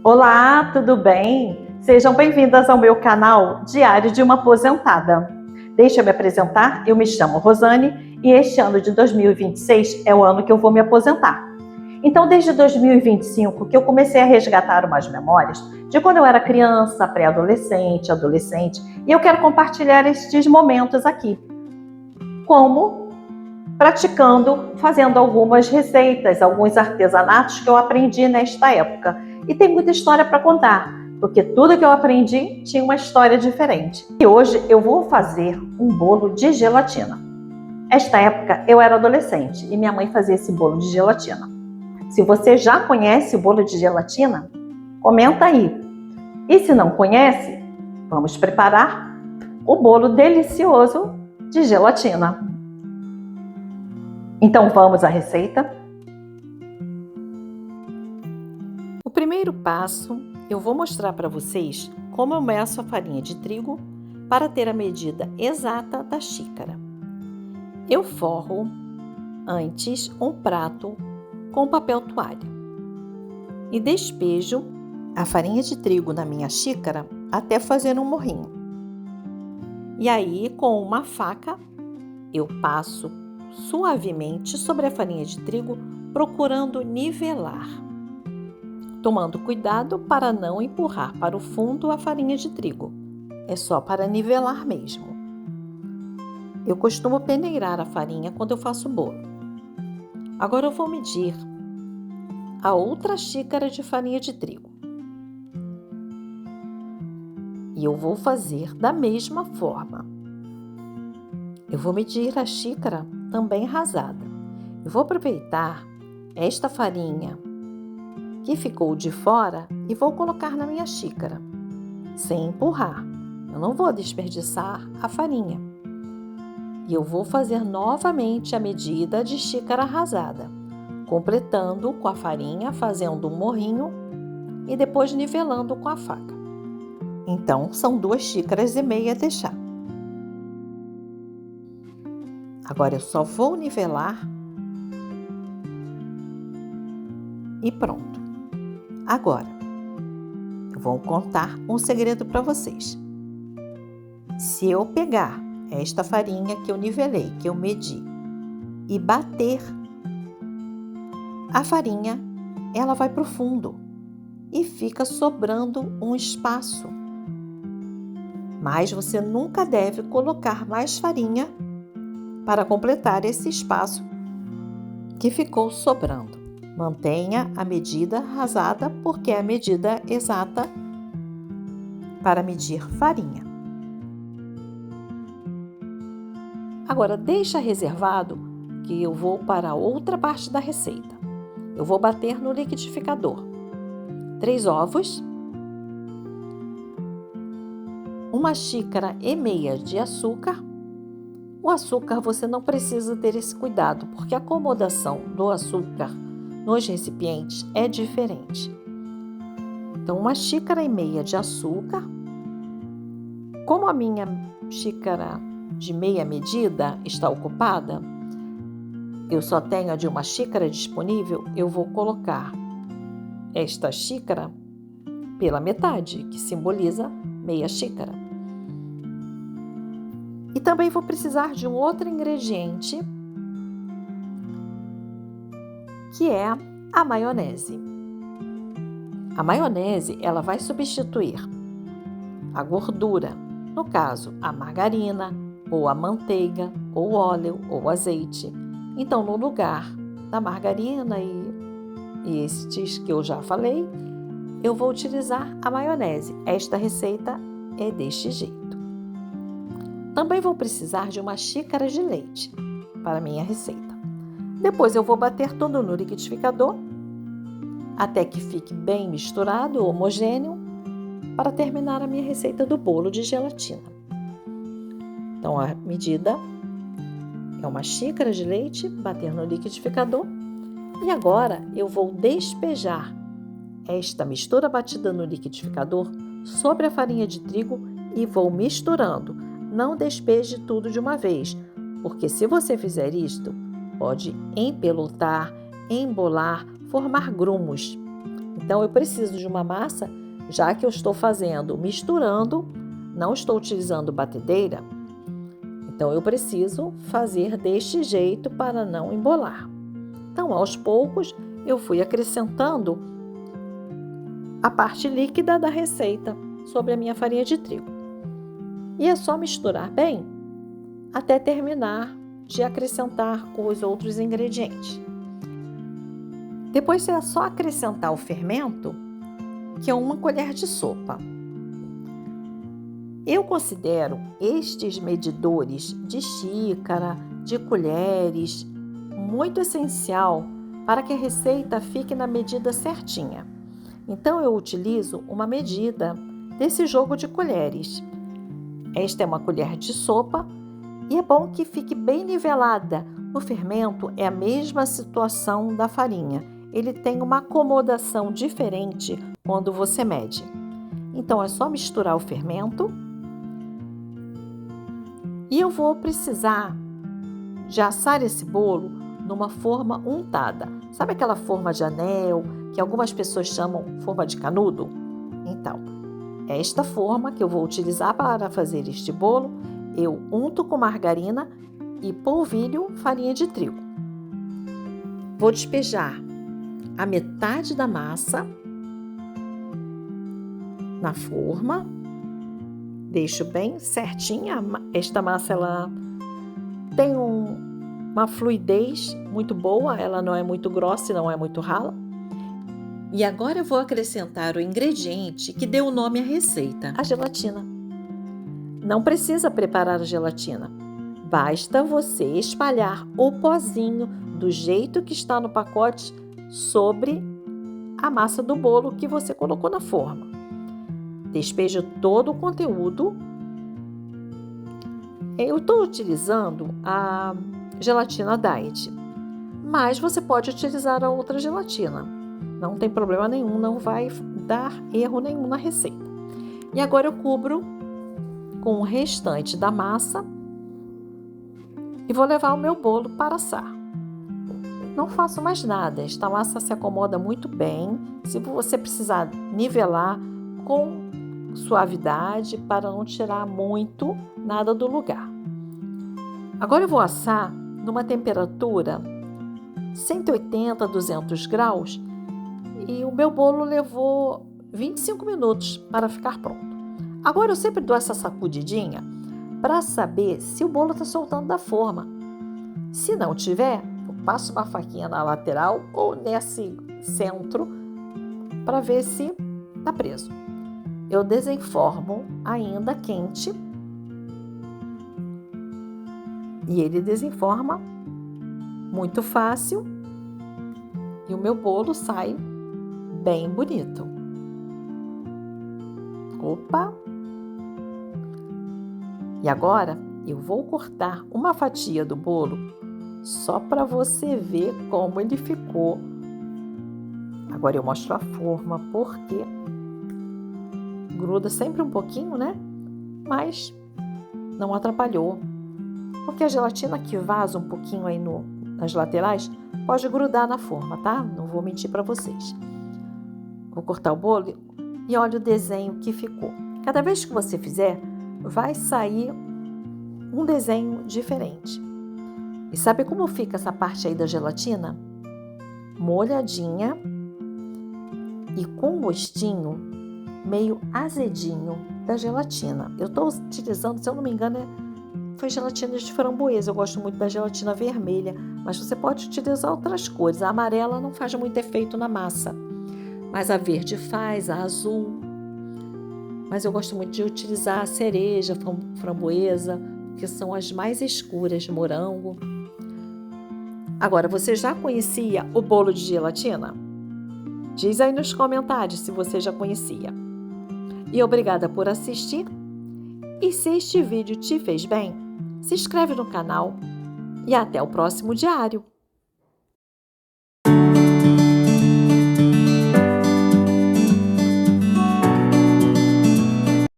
Olá, tudo bem? Sejam bem-vindas ao meu canal Diário de uma Aposentada. Deixa eu me apresentar, eu me chamo Rosane e este ano de 2026 é o ano que eu vou me aposentar. Então, desde 2025 que eu comecei a resgatar umas memórias de quando eu era criança, pré-adolescente, adolescente, e eu quero compartilhar estes momentos aqui, como praticando, fazendo algumas receitas, alguns artesanatos que eu aprendi nesta época. E tem muita história para contar, porque tudo que eu aprendi tinha uma história diferente. E hoje eu vou fazer um bolo de gelatina. Esta época eu era adolescente e minha mãe fazia esse bolo de gelatina. Se você já conhece o bolo de gelatina, comenta aí. E se não conhece, vamos preparar o bolo delicioso de gelatina. Então vamos à receita? O primeiro passo, eu vou mostrar para vocês como eu meço a farinha de trigo para ter a medida exata da xícara. Eu forro antes um prato com papel toalha e despejo a farinha de trigo na minha xícara até fazer um morrinho. E aí, com uma faca, eu passo suavemente sobre a farinha de trigo, procurando nivelar, tomando cuidado para não empurrar para o fundo a farinha de trigo. É só para nivelar mesmo. Eu costumo peneirar a farinha quando eu faço bolo. Agora eu vou medir a outra xícara de farinha de trigo. E eu vou fazer da mesma forma. Eu vou medir a xícara também rasada. Eu vou aproveitar esta farinha que ficou de fora e vou colocar na minha xícara, sem empurrar. Eu não vou desperdiçar a farinha. E eu vou fazer novamente a medida de xícara rasada, completando com a farinha, fazendo um morrinho e depois nivelando com a faca. Então, são 2,5 xícaras de chá. Agora eu só vou nivelar e pronto. Agora, eu vou contar um segredo para vocês. Se eu pegar esta farinha que eu nivelei, que eu medi, e bater, a farinha, ela vai para o fundo e fica sobrando um espaço. Mas você nunca deve colocar mais farinha para completar esse espaço que ficou sobrando. Mantenha a medida rasada, porque é a medida exata para medir farinha. Agora, deixa reservado que eu vou para a outra parte da receita. Eu vou bater no liquidificador 3 ovos, 1,5 xícara de açúcar. O açúcar você não precisa ter esse cuidado, porque a acomodação do açúcar nos recipientes é diferente. Então, 1,5 xícara de açúcar. Como a minha xícara de meia medida está ocupada, eu só tenho a de 1 xícara disponível, eu vou colocar esta xícara pela metade, que simboliza meia xícara. E também vou precisar de um outro ingrediente, que é a maionese. A maionese, ela vai substituir a gordura, no caso, a margarina, ou a manteiga, ou óleo, ou azeite. Então, no lugar da margarina e estes que eu já falei, eu vou utilizar a maionese. Esta receita é deste jeito. Também vou precisar de 1 xícara de leite para a minha receita. Depois eu vou bater tudo no liquidificador até que fique bem misturado, homogêneo, para terminar a minha receita do bolo de gelatina. Então, a medida é 1 xícara de leite, bater no liquidificador. E agora eu vou despejar esta mistura batida no liquidificador sobre a farinha de trigo e vou misturando. Não despeje tudo de uma vez, porque se você fizer isto, pode empelotar, embolar, formar grumos. Então eu preciso de uma massa, já que eu estou fazendo, misturando, não estou utilizando batedeira. Então eu preciso fazer deste jeito para não embolar. Então, aos poucos, eu fui acrescentando a parte líquida da receita sobre a minha farinha de trigo. E é só misturar bem até terminar de acrescentar os outros ingredientes. Depois é só acrescentar o fermento, que é 1 colher de sopa. Eu considero estes medidores de xícara, de colheres, muito essencial para que a receita fique na medida certinha. Então eu utilizo uma medida desse jogo de colheres. Esta é 1 colher de sopa e é bom que fique bem nivelada. O fermento é a mesma situação da farinha. Ele tem uma acomodação diferente quando você mede. Então é só misturar o fermento. E eu vou precisar de assar esse bolo numa forma untada. Sabe aquela forma de anel que algumas pessoas chamam forma de canudo? Então, é esta forma que eu vou utilizar para fazer este bolo. Eu unto com margarina e polvilho farinha de trigo. Vou despejar a metade da massa na forma. Deixo bem certinha. Esta massa ela tem uma fluidez muito boa, ela não é muito grossa e não é muito rala. E agora eu vou acrescentar o ingrediente que deu o nome à receita, a gelatina. Não precisa preparar a gelatina, basta você espalhar o pozinho do jeito que está no pacote sobre a massa do bolo que você colocou na forma. Despeje todo o conteúdo. Eu estou utilizando a gelatina Diet, mas você pode utilizar a outra gelatina. Não tem problema nenhum, não vai dar erro nenhum na receita. E agora eu cubro com o restante da massa e vou levar o meu bolo para assar. Não faço mais nada, esta massa se acomoda muito bem. Se você precisar nivelar com suavidade para não tirar muito nada do lugar. Agora eu vou assar numa temperatura 180 a 200 graus e o meu bolo levou 25 minutos para ficar pronto. Agora eu sempre dou essa sacudidinha para saber se o bolo está soltando da forma. Se não tiver, eu passo uma faquinha na lateral ou nesse centro para ver se está preso. Eu desenformo ainda quente e ele desenforma muito fácil e o meu bolo sai bem bonito. Opa! E agora eu vou cortar uma fatia do bolo só para você ver como ele ficou. Agora eu mostro a forma porque gruda sempre um pouquinho, né? Mas não atrapalhou. Porque a gelatina que vaza um pouquinho aí nas laterais pode grudar na forma, tá? Não vou mentir para vocês. Vou cortar o bolo e olha o desenho que ficou. Cada vez que você fizer, vai sair um desenho diferente. E sabe como fica essa parte aí da gelatina? Molhadinha e com gostinho meio azedinho da gelatina. Eu estou utilizando, se eu não me engano, foi gelatina de framboesa. Eu gosto muito da gelatina vermelha, mas você pode utilizar outras cores. A amarela não faz muito efeito na massa, mas a verde faz, a azul. Mas eu gosto muito de utilizar a cereja, framboesa, que são as mais escuras, morango. Agora, você já conhecia o bolo de gelatina? Diz aí nos comentários se você já conhecia. E obrigada por assistir. E se este vídeo te fez bem, se inscreve no canal e até o próximo diário.